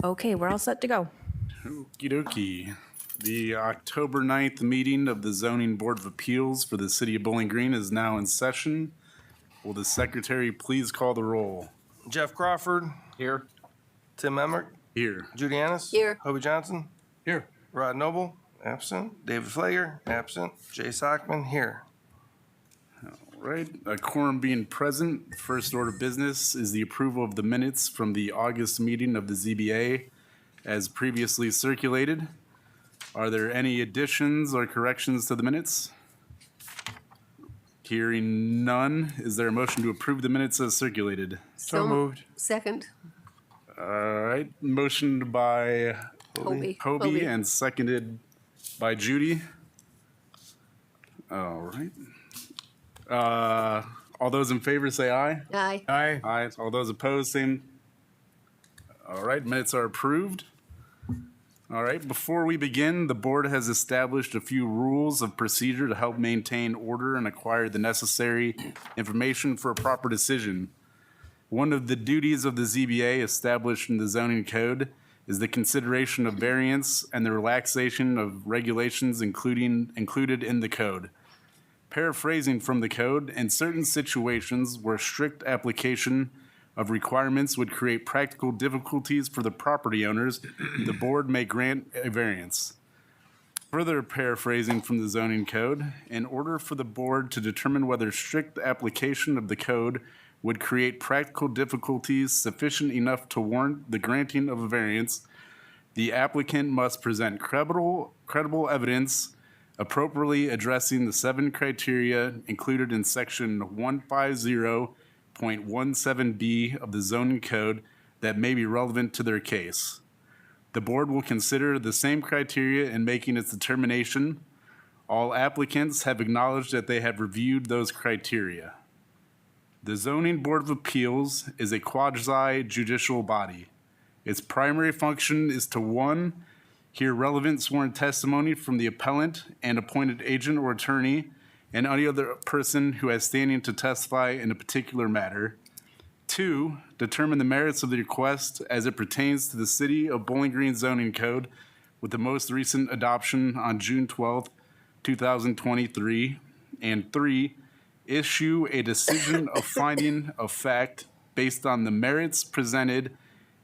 Okay, we're all set to go. Okie dokie. The October 9th meeting of the Zoning Board of Appeals for the City of Bowling Green is now in session. Will the secretary please call the roll? Jeff Crawford. Here. Tim Emmert. Here. Judy Annis. Here. Hobie Johnson. Here. Rod Noble. Absent. David Flager. Absent. Jay Sockman. Here. All right, a quorum being present, first order of business is the approval of the minutes from the August meeting of the ZBA as previously circulated. Are there any additions or corrections to the minutes? Hearing none, is there a motion to approve the minutes as circulated? So moved. Second. All right, motioned by Hobie. Hobie and seconded by Judy. All right. All those in favor say aye. Aye. Aye. Aye. All those opposed, same. All right, minutes are approved. All right, before we begin, the board has established a few rules of procedure to help maintain order and acquire the necessary information for a proper decision. One of the duties of the ZBA established in the zoning code is the consideration of variance and the relaxation of regulations included in the code. Paraphrasing from the code, in certain situations where strict application of requirements would create practical difficulties for the property owners, the board may grant a variance. Further paraphrasing from the zoning code, in order for the board to determine whether strict application of the code would create practical difficulties sufficient enough to warrant the granting of a variance, the applicant must present credible evidence appropriately addressing the 7 criteria included in section 150.17B of the zoning code that may be relevant to their case. The board will consider the same criteria in making its determination. All applicants have acknowledged that they have reviewed those criteria. The Zoning Board of Appeals is a quasi-judicial body. Its primary function is to 1, hear relevant sworn testimony from the appellant and appointed agent or attorney and any other person who has standing to testify in a particular matter. 2, determine the merits of the request as it pertains to the City of Bowling Green zoning code with the most recent adoption on June 12th, 2023. And 3, issue a decision of finding of fact based on the merits presented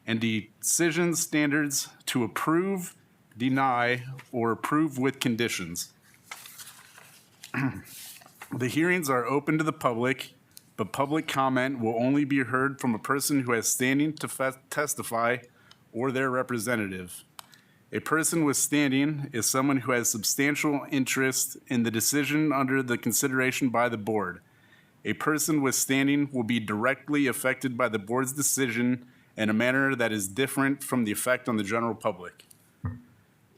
and decision standards to approve, deny, or approve with conditions. The hearings are open to the public, but public comment will only be heard from a person who has standing to testify or their representative. A person with standing is someone who has substantial interest in the decision under the consideration by the board. A person with standing will be directly affected by the board's decision in a manner that is different from the effect on the general public.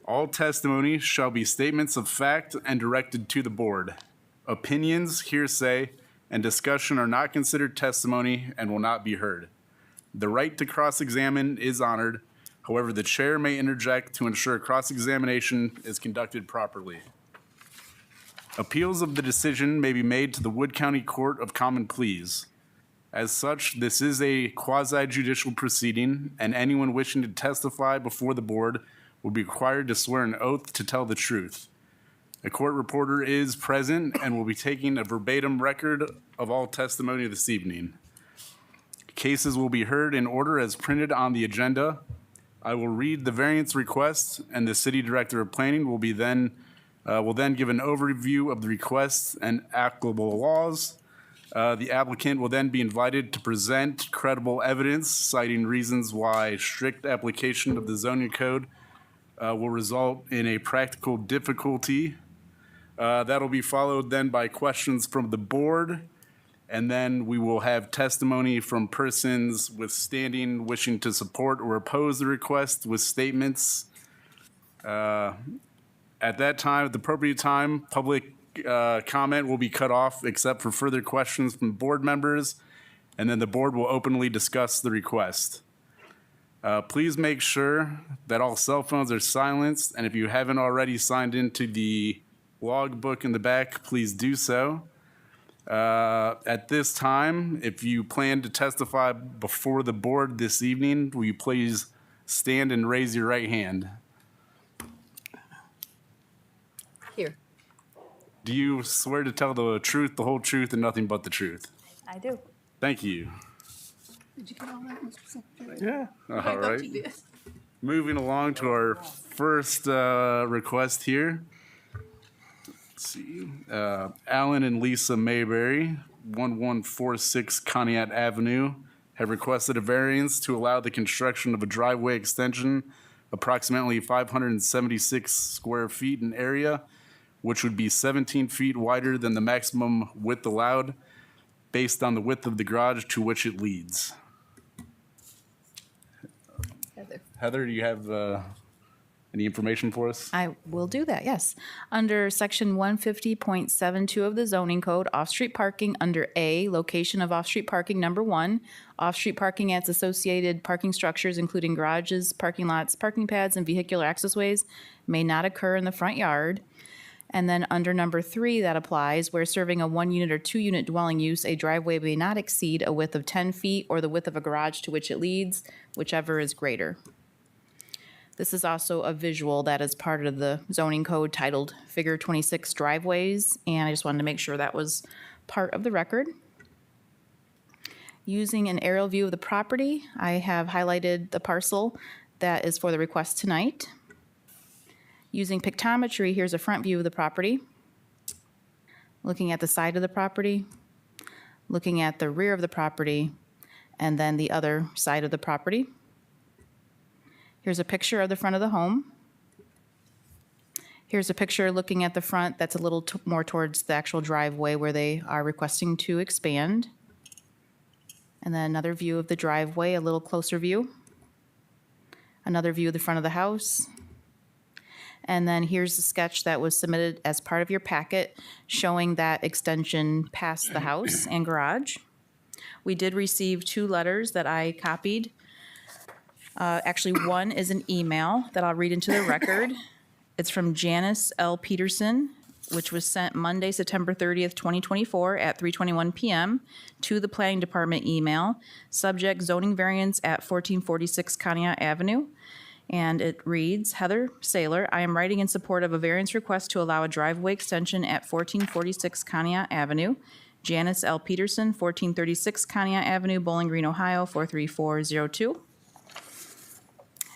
All testimony shall be statements of fact and directed to the board. Opinions, hearsay, and discussion are not considered testimony and will not be heard. The right to cross-examine is honored. However, the chair may interject to ensure cross-examination is conducted properly. Appeals of the decision may be made to the Wood County Court of Common Pleas. As such, this is a quasi-judicial proceeding, and anyone wishing to testify before the board will be required to swear an oath to tell the truth. A court reporter is present and will be taking a verbatim record of all testimony this evening. Cases will be heard in order as printed on the agenda. I will read the variance request, and the City Director of Planning will then give an overview of the request and applicable laws. The applicant will then be invited to present credible evidence citing reasons why strict application of the zoning code will result in a practical difficulty. That'll be followed then by questions from the board, and then we will have testimony from persons with standing wishing to support or oppose the request with statements. At that time, at the appropriate time, public comment will be cut off except for further questions from board members, and then the board will openly discuss the request. Please make sure that all cell phones are silenced, and if you haven't already signed into the logbook in the back, please do so. At this time, if you plan to testify before the board this evening, will you please stand and raise your right hand. Here. Do you swear to tell the truth, the whole truth, and nothing but the truth? I do. Thank you. Did you get all that, Mr. Secretary? Yeah. All right. Moving along to our first request here. Let's see. Alan and Lisa Mayberry, 1146 Conneaut Avenue, have requested a variance to allow the construction of a driveway extension approximately 576 square feet in area, which would be 17 feet wider than the maximum width allowed based on the width of the garage to which it leads. Heather, do you have any information for us? I will do that, yes. Under section 150.72 of the zoning code, off-street parking, under A, location of off-street parking, number 1, off-street parking at its associated parking structures, including garages, parking lots, parking pads, and vehicular accessways, may not occur in the front yard. And then under number 3, that applies, where serving a 1-unit or 2-unit dwelling use, a driveway may not exceed a width of 10 feet or the width of a garage to which it leads, whichever is greater. This is also a visual that is part of the zoning code titled Figure 26 Driveways, and I just wanted to make sure that was part of the record. Using an aerial view of the property, I have highlighted the parcel that is for the request tonight. Using pictometry, here's a front view of the property. Looking at the side of the property, looking at the rear of the property, and then the other side of the property. Here's a picture of the front of the home. Here's a picture looking at the front that's a little more towards the actual driveway where they are requesting to expand. And then another view of the driveway, a little closer view. Another view of the front of the house. And then here's the sketch that was submitted as part of your packet showing that extension past the house and garage. We did receive 2 letters that I copied. Actually, one is an email that I'll read into the record. It's from Janice L. Peterson, which was sent Monday, September 30th, 2024 at 3:21 p.m. to the Planning Department email, subject zoning variance at 1446 Conneaut Avenue. And it reads, Heather Saylor, I am writing in support of a variance request to allow a driveway extension at 1446 Conneaut Avenue. Janice L. Peterson, 1436 Conneaut Avenue, Bowling Green, Ohio, 43402.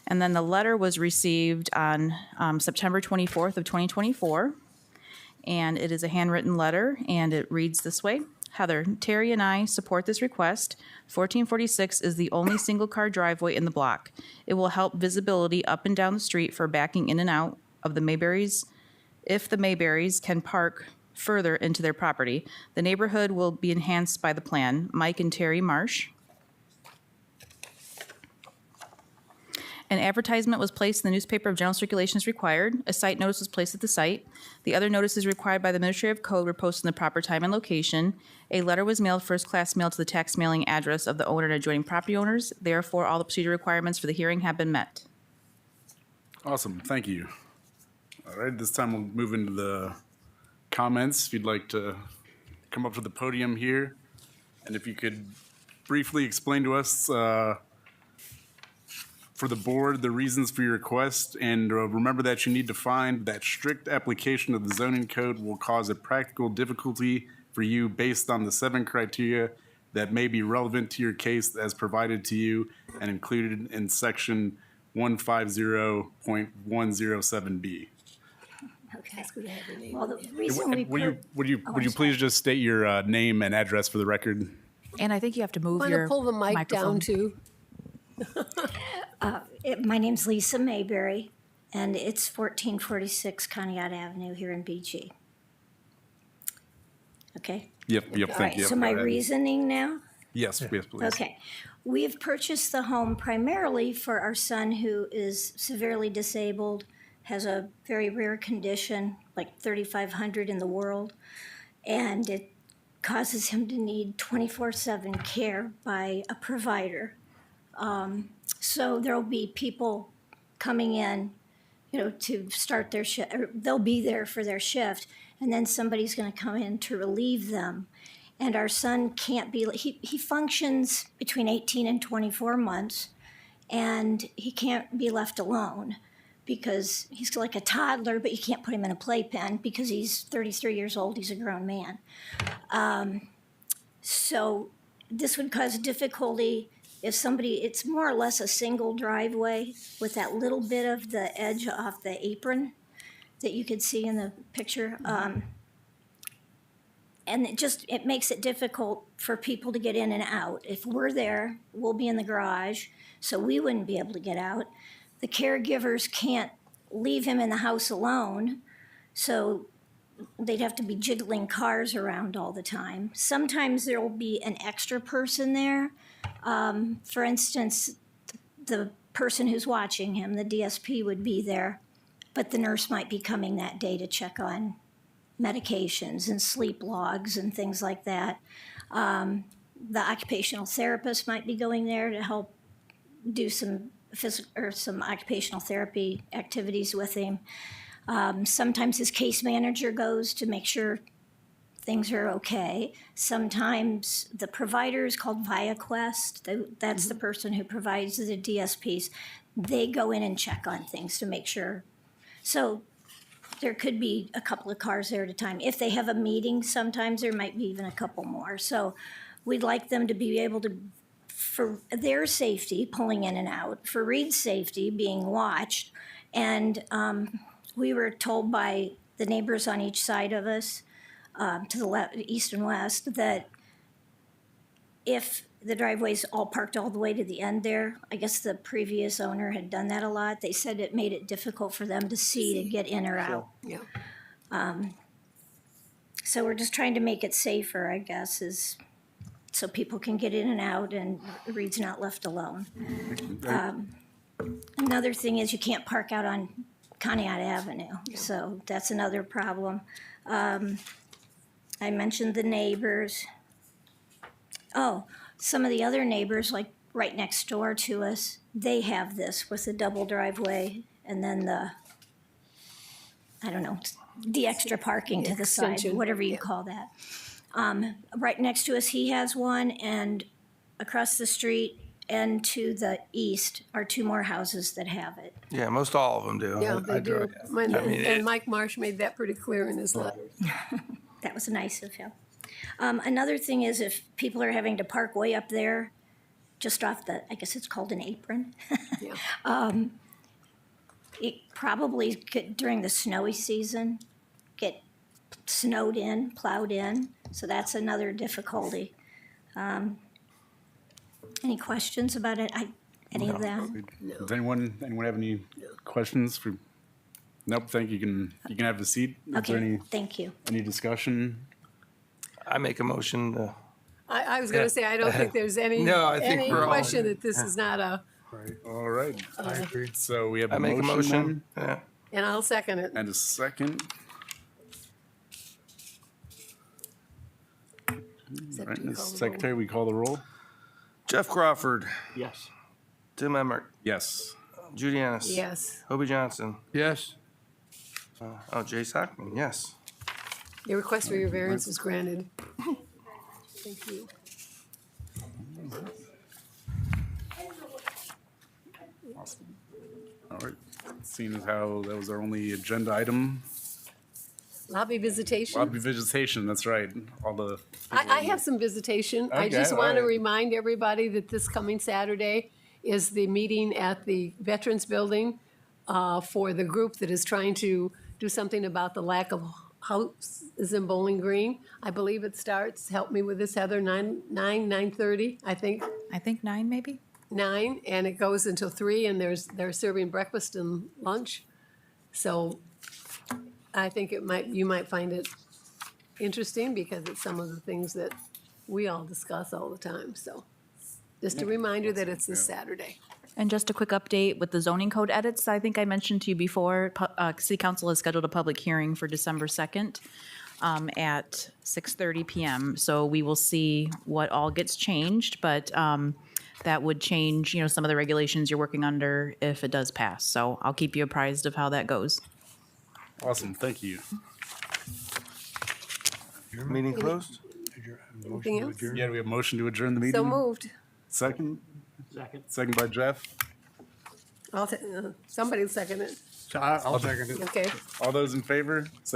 And then the letter was received on September 24th of 2024. And it is a handwritten letter, and it reads this way. Heather, Terry and I support this request. 1446 is the only single-car driveway in the block. It will help visibility up and down the street for backing in and out of the Mayberries. If the Mayberries can park further into their property, the neighborhood will be enhanced by the plan. Mike and Terry Marsh. An advertisement was placed in the newspaper of general circulation as required. A site notice was placed at the site. The other notices required by the Administrative Code were posted in the proper time and location. A letter was mailed, first-class mail, to the tax mailing address of the owner and adjoining property owners. Therefore, all the procedure requirements for the hearing have been met. Awesome, thank you. All right, this time we'll move into the comments. If you'd like to come up to the podium here, and if you could briefly explain to us for the board the reasons for your request, and remember that you need to find that strict application of the zoning code will cause a practical difficulty for you based on the 7 criteria that may be relevant to your case as provided to you and included in section 150.107B. Okay. Well, the reason we Would you please just state your name and address for the record? And I think you have to move Want your to pull the mic microphone down too? my name's Lisa Mayberry, and it's 1446 Conneaut Avenue here in BG. Okay? Yep, All thank right, you. so Go my ahead. reasoning now? Yes, please. Okay. We've purchased the home primarily for our son who is severely disabled, has a very rare condition, like 3,500 in the world, and it causes him to need 24/7 care by a provider. So there'll be people coming in, to start their shift, or they'll be there for their shift, and then somebody's going to come in to relieve them. And our son can't be, he functions between 18 and 24 months, and he can't be left alone because he's like a toddler, but you can't put him in a playpen because he's 33 years old. He's a grown man. So this would cause difficulty if somebody, it's more or less a single driveway with that little bit of the edge off the apron that you could see in the picture. And it makes it difficult for people to get in and out. If we're there, we'll be in the garage, so we wouldn't be able to get out. The caregivers can't leave him in the house alone, so they'd have to be jiggling cars around all the time. Sometimes there'll be an extra person there. For instance, the person who's watching him, the DSP, would be there, but the nurse might be coming that day to check on medications and sleep logs and things like that. The occupational therapist might be going there to help do some physical or some occupational therapy activities with him. Sometimes his case manager goes to make sure things are okay. Sometimes the provider is called ViaQuest. That's the person who provides the DSPs. They go in and check on things to make sure. So there could be a couple of cars there at a time. If they have a meeting, sometimes there might be even a couple more. So we'd like them to be able to, for their safety, pulling in and out, for Reed's safety, being watched. And we were told by the neighbors on each side of us, to the left, east and west, that if the driveway's all parked all the way to the end there, I guess the previous owner had done that a lot. They said it made it difficult for them to see to get in or out. Yeah. So we're just trying to make it safer, I guess, is so people can get in and out and Reed's not left alone. Another thing is you can't park out on Conneaut Avenue, so that's another problem. I mentioned the neighbors. Oh, some of the other neighbors, like right next door to us, they have this with the double driveway and then the, I don't know, the extra parking to the side, Extension, whatever you yeah. call that. Right next to us, he has one, and across the street and to the east are two more houses that have it. Yeah, most all of them do. Yeah, I they do. drove- And Mike Marsh made that pretty clear in his letter. That was nice of him. Another thing is if people are having to park way up there, just off the, I guess it's called an apron, Yeah. it probably could, during the snowy season, get snowed in, plowed in, so that's another difficulty. Any questions about it? Any of that? Does anyone have any questions for? Nope, thank you. You can have a seat. Is there Okay, any thank you. discussion? I make a motion to, I was gonna say, I don't think there's any, No, I think any we're all- question that this is not a, All right. I agree. So we have I a make a motion motion. Yeah. and I'll second it. and a second. All right, Ms. Secretary, we call the roll? Jeff Crawford, Yes. Tim Emmert, Yes. Judy Annis. Yes. Hobie Johnson. Yes. Oh, Jay Sockman, yes. Your request for your variance is granted. Thank you. All right. Seeing as how that was our only agenda item, Lobby visitation. lobby visitation, that's right. All the. I have some visitation. I Okay, just all want to right. remind everybody that this coming Saturday is the meeting at the Veterans Building for the group that is trying to do something about the lack of houses in Bowling Green. I believe it starts, help me with this, Heather, 9:30, I think. I think 9 maybe? 9, and it goes until 3, and they're serving breakfast and lunch. So I think you might find it interesting because it's some of the things that we all discuss all the time. So just a reminder that it's this Saturday. And just a quick update with the zoning code edits, I think I mentioned to you before, City Council has scheduled a public hearing for December 2nd at 6:30 PM. So we will see what all gets changed, but that would change, some of the regulations you're working under if it does pass. So I'll keep you apprised of how that goes. Awesome, thank you. Meeting closed? Anything else? Yeah, do we have a motion to adjourn the meeting? So moved. Second? Second by Jeff. Somebody second it. I'll second it. Okay. All those in favor, say